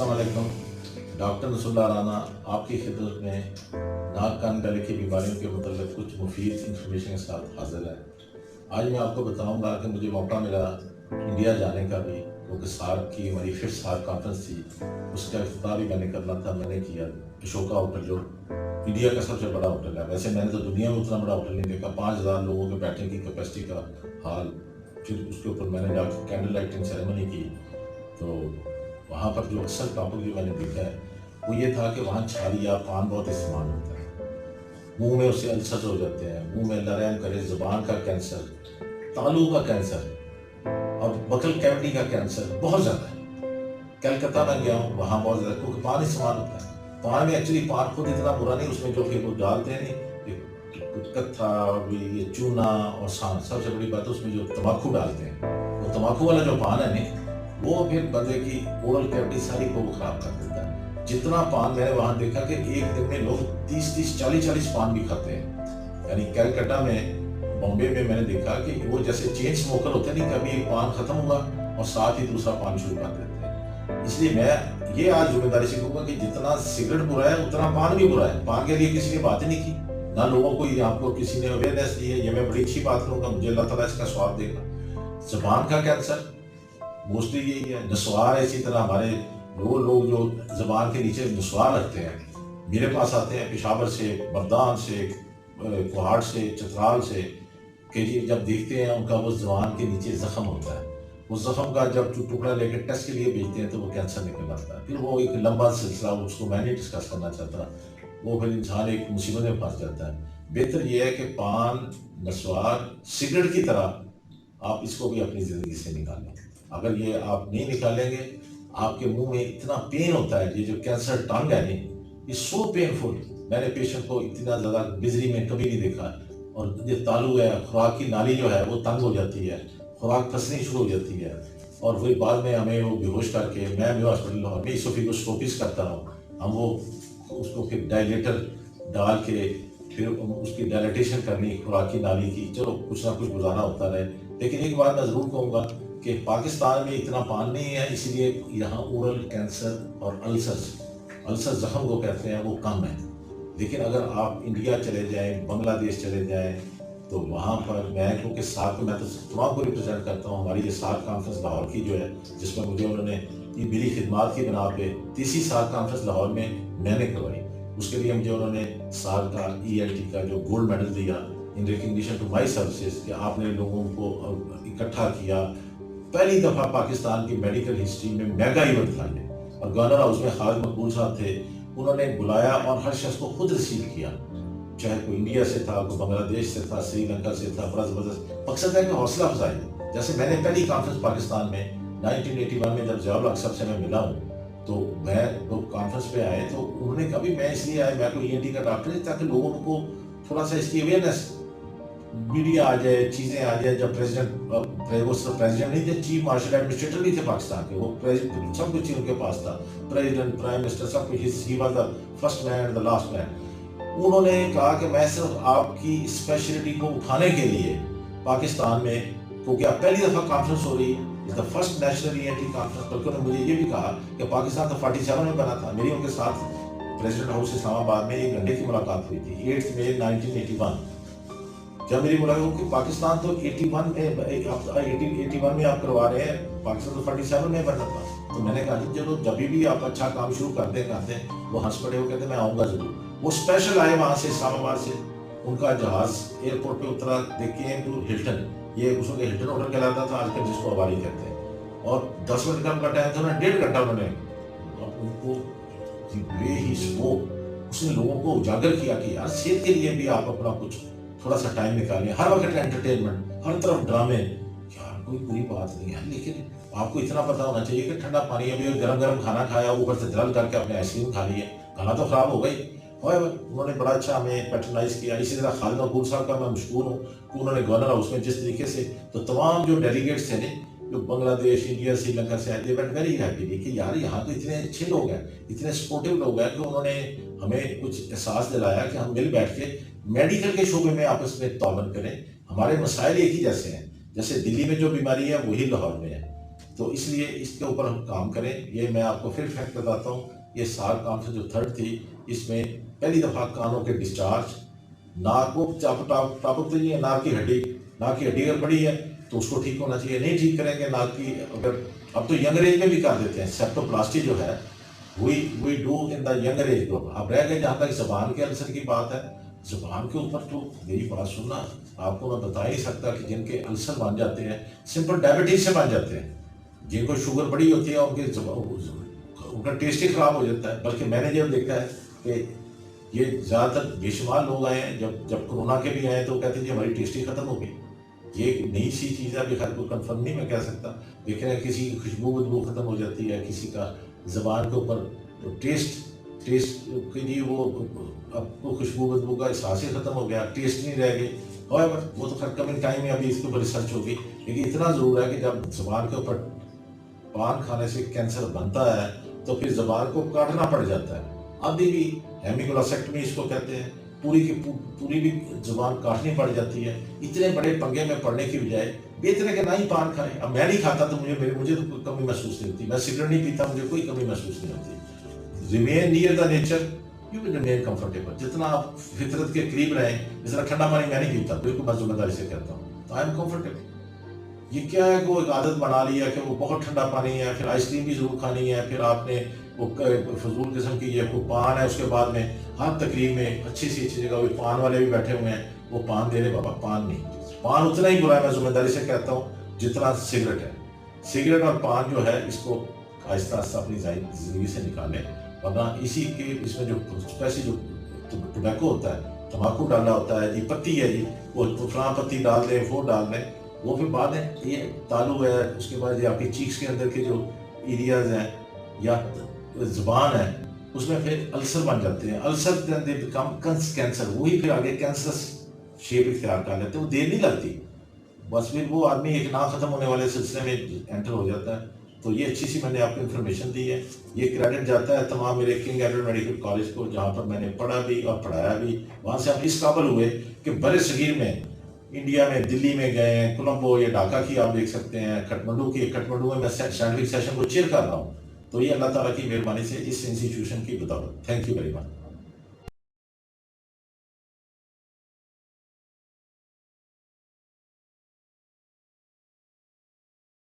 अस्सलाम वालेकुम। Doctor Nasrallah Rana आपकी खिदमत में नाक कान गले की बीमारियों के मतलब कुछ मुफीद इंफॉर्मेशन के साथ हाजिर है। आज मैं आपको बताऊंगा कि मुझे मौका मिला इंडिया जाने का भी, क्योंकि सार्क की हमारी 5th सार्क कॉन्फ्रेंस थी, उसका इफ्तिताह भी मैंने करना था। मैंने किया अशोका होटल, जो इंडिया का सबसे बड़ा होटल है। वैसे मैंने तो दुनिया में उतना बड़ा होटल नहीं देखा। 5000 लोगों के बैठने की कैपेसिटी का हाल। फिर उसके ऊपर मैंने जाकर कैंडल लाइटिंग सेरेमनी की। तो वहाँ पर जो असल टॉपिक जो मैंने देखा है वो ये था कि वहाँ छालिया पान बहुत इस्तेमाल होता है। मुंह में उससे अल्सर हो जाते हैं, मुंह में अल्लाह रहम करे ज़ुबान का कैंसर, तालू का कैंसर और बकल कैविटी का कैंसर बहुत ज़्यादा है। कलकत्ता में गया हूँ, वहाँ बहुत ज़्यादा, क्योंकि पान इस्तेमाल होता है। पान में एक्चुअली पान खुद इतना बुरा नहीं, उसमें जो फिर वो डालते हैं नहीं, कुछ कत्था और ये चूना और सांड, सबसे बड़ी बात है उसमें जो तम्बाकू डालते हैं, वो तम्बाकू वाला जो पान है नहीं, वो फिर बंदे की ओरल कैविटी सारी को खराब कर देता है। जितना पान मैंने वहाँ देखा कि एक दिन में लोग 30-30, 40-40 पान भी खाते हैं। यानी कलकत्ता में, बॉम्बे में मैंने देखा कि वो जैसे चेन स्मोकर होते हैं नहीं, कभी एक पान खत्म हुआ और साथ ही दूसरा पान शुरू कर देते हैं। इसलिए मैं ये आज जिम्मेदारी से कहूँगा कि जितना सिगरेट बुरा है उतना पान भी बुरा है। पान के लिए किसी ने बात ही नहीं की, ना लोगों को आपको किसी ने अवेयरनेस दी है। ये मैं बड़ी अच्छी बात करूँगा, मुझे अल्लाह ताला इसका स्वाब देगा। ज़बान का कैंसर मोस्टली यही है। नस्वार इसी तरह, हमारे वो लोग जो ज़बान के नीचे नस्वार रखते हैं, मेरे पास आते हैं पेशावर से, बर्दान से, कुहाड़ से, चतराल से, कि जी जब देखते हैं उनका वो ज़बान के नीचे ज़ख्म होता है, उस ज़ख्म का जब टुकड़ा लेकर टेस्ट के लिए भेजते हैं तो वो कैंसर निकल आता है। फिर वो एक लंबा सिलसिला, उसको मैं नहीं डिस्कस करना चाहता, वो फिर इंसान एक मुसीबत में फंस जाता है। बेहतर ये है कि पान, नस्वार, सिगरेट की तरह आप इसको भी अपनी ज़िंदगी से निकालें। अगर ये आप नहीं निकालेंगे, आपके मुंह में इतना पेन होता है। ये जो कैंसर टंग है नहीं, ये सो पेनफुल, मैंने पेशेंट को इतना ज़्यादा बिजली में कभी नहीं देखा। और ये तालू है, खुराक की नाली जो है वो तंग हो जाती है, खुराक फंसनी शुरू हो जाती है, और वही बाद में हमें वो बेहोश करके, मैं हॉस्पिटल लाहौर में इसोफेगोस्कोपिस करता हूँ, हम वो उसको फिर डायलेटर डाल के फिर उसकी डायलिटेशन करनी खुराक की नाली की। चलो कुछ ना कुछ गुजारा होता रहे। लेकिन एक बात मैं ज़रूर कहूँगा कि पाकिस्तान में इतना पान नहीं है, इसलिए यहाँ ओरल कैंसर और अल्सर ज़ख्म को कहते हैं, वो कम है। लेकिन अगर आप इंडिया चले जाएं, बांग्लादेश चले जाएं, तो वहाँ पर मैं, क्योंकि सार्क मैं तो तमाम को रिप्रेजेंट करता हूँ, हमारी ये सार्क कॉन्फ्रेंस लाहौर की जो है, जिसमें मुझे उन्होंने ये मेरी खिदमात की बना पे 3री सार्क कॉन्फ्रेंस लाहौर में मैंने करवाई। उसके लिए मुझे उन्होंने सार्क का ELT का जो गोल्ड मेडल दिया, इन रिकग्निशन टू माई सर्विसेज, कि आपने लोगों को इकट्ठा किया। पहली दफ़ा पाकिस्तान की मेडिकल हिस्ट्री में मेगा इवेंट था ये, और गवर्नर हाउस में खालिद मकबूल साहब थे, उन्होंने बुलाया और हर शख्स को खुद रिसीव किया, चाहे कोई इंडिया से था, कोई बांग्लादेश से था, श्रीलंका से था। बड़ा ज़बरदस्त मकसद है कि हौसला अफजाई। जैसे मैंने पहली कॉन्फ्रेंस पाकिस्तान में 1981 में जब ज़ियाउल हक साहब से मैं मिला हूँ, तो मैं वो कॉन्फ्रेंस पे आए तो उन्होंने कहा भी मैं इसलिए आया, मैं कोई ENT का डॉक्टर नहीं, ताकि लोगों को थोड़ा सा इसकी अवेयरनेस, मीडिया आ जाए, चीज़ें आ जाए। जब प्रेसिडेंट नहीं थे, चीफ मार्शल एडमिनिस्ट्रेटर नहीं थे पाकिस्तान के, वो प्रेसिडेंट सब कुछ उनके पास था, प्रेसिडेंट, प्राइम मिनिस्टर, सब कुछ। He was the first man, the last man. उन्होंने कहा कि मैं सिर्फ आपकी स्पेशलिटी को उठाने के लिए पाकिस्तान में, क्योंकि अब पहली दफ़ा कॉन्फ्रेंस हो रही है, the first national ENT conference, बल्कि उन्होंने मुझे ये भी कहा कि पाकिस्तान तो 47 में बना था। मेरी उनके साथ प्रेसिडेंट हाउस इस्लामाबाद में 1 घंटे की मुलाकात हुई थी, 8 मई 1981। जब मेरी मुलाकात कि पाकिस्तान तो 81 में आप करवा रहे हैं, पाकिस्तान तो 47 में बनना था। तो मैंने कहा चलो जब भी आप अच्छा काम शुरू कर दें, वो हंस पड़े, वो कहते मैं आऊँगा ज़रूर। वो स्पेशल आए वहाँ से, इस्लामाबाद से, उनका जहाज़ एयरपोर्ट पे उतरा, दे केम टू हिल्टन, ये उसको हिल्टन होटल कहलाता था आजकल, जिसको हवारी कहते हैं, और 10 मिनट का उनका टाइम था, उन्होंने 1.5 घंटा उन्होंने उनको वे ही स्पोक, उसने लोगों को उजागर किया कि यार सेहत के लिए भी आप अपना कुछ थोड़ा सा टाइम निकालिए। हर वक्त एंटरटेनमेंट, हर तरफ ड्रामे, यार कोई बुरी बात नहीं है, लेकिन आपको इतना पता होना चाहिए कि ठंडा पानी, अभी गरम गरम खाना खाया, ऊपर से दरल करके अपने आइसक्रीम खा लिए, खाना तो खराब हो गई। उन्होंने बड़ा अच्छा हमें पैट्रनाइज किया। इसी तरह खालिद मकबूल साहब का मैं मशहूर हूँ कि उन्होंने गवर्नर हाउस में जिस तरीके से, तो तमाम जो डेलीगेट्स थे जो बांग्लादेश, इंडिया, श्रीलंका से आए, दे वेंट वेरी हैप्पी कि यार यहाँ तो इतने अच्छे लोग हैं, इतने सपोर्टिव लोग हैं, कि उन्होंने हमें कुछ एहसास दिलाया कि हम मिल बैठ के मेडिकल के शोबे में आपस में ताउन करें। हमारे मसाइल एक ही जैसे हैं, जैसे दिल्ली में जो बीमारी है वही लाहौर में है, تو اس لیے اس کے اوپر ہم کام کریں. یہ میں آپ کو پھر فیکٹ بتاتا ہوں. یہ سال کام سے جو تھرڈ تھی، اس میں پہلی دفعہ کانوں کے ڈسچارج، ناک کو ٹاپک تو یہ ہے، ناک کی ہڈی اگر بڑی ہے تو اس کو ٹھیک ہونا چاہیے. نہیں ٹھیک کریں گے ناک کی، اگر اب تو ینگر ایج میں بھی کر دیتے ہیں سیپٹوپلاسٹی جو ہے، we do in the younger age group. اب رہ گئے جہاں تک زبان کے السر کی بات ہے، زبان کے اوپر تو میری بات سننا، آپ کو میں بتا ہی نہیں سکتا کہ جن کے السر بن جاتے ہیں سمپل ڈائبٹیز سے بن جاتے ہیں، جن کو شوگر بڑی ہوتی ہے ان کا ٹیسٹ ہی خراب ہو جاتا ہے. بلکہ میں نے جب دیکھا ہے کہ یہ زیادہ تر بے شمار لوگ آئے ہیں، جب کورونا کے بھی آئے تو کہتے ہیں جی ہماری ٹیسٹ ہی ختم ہو گئی. یہ ایک نئی سی چیز ہے، ابھی خیر کو کنفرم نہیں میں کہہ سکتا، لیکن کسی کی خوشبو بدبو ختم ہو جاتی ہے، کسی کا زبان کے اوپر ٹیسٹ کے لیے وہ اب کو خوشبو بدبو کا احساس ہی ختم ہو گیا، ٹیسٹ نہیں رہ گئی. اور وہ تو خیر کمنگ ٹائم میں ابھی اس کے اوپر ریسرچ ہوگی. لیکن اتنا ضرور ہے کہ جب زبان کے اوپر پان کھانے سے کینسر بنتا ہے تو پھر زبان کو کاٹنا پڑ جاتا ہے. ابھی بھی ہیمیگلوسیکٹمی اس کو کہتے ہیں، پوری بھی زبان کاٹنی پڑ جاتی ہے. اتنے بڑے پنگے میں پڑنے کی بجائے بہتر ہے کہ نہ ہی پان کھائیں. اب میں نہیں کھاتا تو مجھے تو کوئی کمی محسوس نہیں ہوتی. میں سگریٹ نہیں پیتا، مجھے کوئی کمی محسوس نہیں ہوتی. Remain near the nature, you will remain comfortable. جتنا آپ فطرت کے قریب رہیں، جس طرح ٹھنڈا پانی میں نہیں پیتا، بالکل میں ذمہ داری سے کہتا ہوں، تو آئی ایم کمفرٹیبل. یہ کیا ہے کہ وہ ایک عادت بنا لی ہے کہ وہ بہت ٹھنڈا پانی ہے، پھر آئس کریم بھی ضرور کھانی ہے، پھر آپ نے وہ فضول قسم کی یہ پان ہے، اس کے بعد میں ہر تقریب میں اچھی جگہ وہ پان والے بھی بیٹھے ہوئے ہیں، وہ پان دے رہے. بابا پان نہیں، پان اتنا ہی برا ہے، میں ذمہ داری سے کہتا ہوں، جتنا سگریٹ ہے. سگریٹ اور پان جو ہے اس کو آہستہ آہستہ اپنی زندگی سے نکالیں، ورنہ اس میں جو اسپیشلی جو ٹوبیکو ہوتا ہے، تمباکو ڈالا ہوتا ہے جی، پتی ہے جی، وہ فلاں پتی ڈال دیں، وہ ڈال دیں، وہ پھر بعد میں یہ تالو ہے، اس کے بعد یہ آپ کی چیکس کے اندر کے جو ایریاز ہیں یا زبان ہے، اس میں پھر السر بن جاتے ہیں. السر دے بیکم کینسر، وہی پھر آگے کینسرس شیپ اختیار کر لیتے ہیں. وہ دیر نہیں لگتی، بس پھر وہ آدمی ایک نہ ختم ہونے والے سلسلے میں انٹر ہو جاتا ہے. تو یہ اچھی سی میں نے آپ کو انفارمیشن دی ہے. یہ کریڈٹ جاتا ہے تمام میرے کنگ ایڈورڈ میڈیکل کالج کو، جہاں پر میں نے پڑھا بھی اور پڑھایا بھی. وہاں سے ہم اس قابل ہوئے کہ برِ صغیر میں، انڈیا میں، دلی میں گئے ہیں، کولمبو یا ڈھاکہ کی آپ دیکھ سکتے ہیں، کٹمنڈو میں سائنٹیفک سیشن کو چیئر کر رہا ہوں. تو یہ اللہ تعالیٰ کی مہربانی سے اس انسٹیٹیوشن کی بدولت. Thank you very much.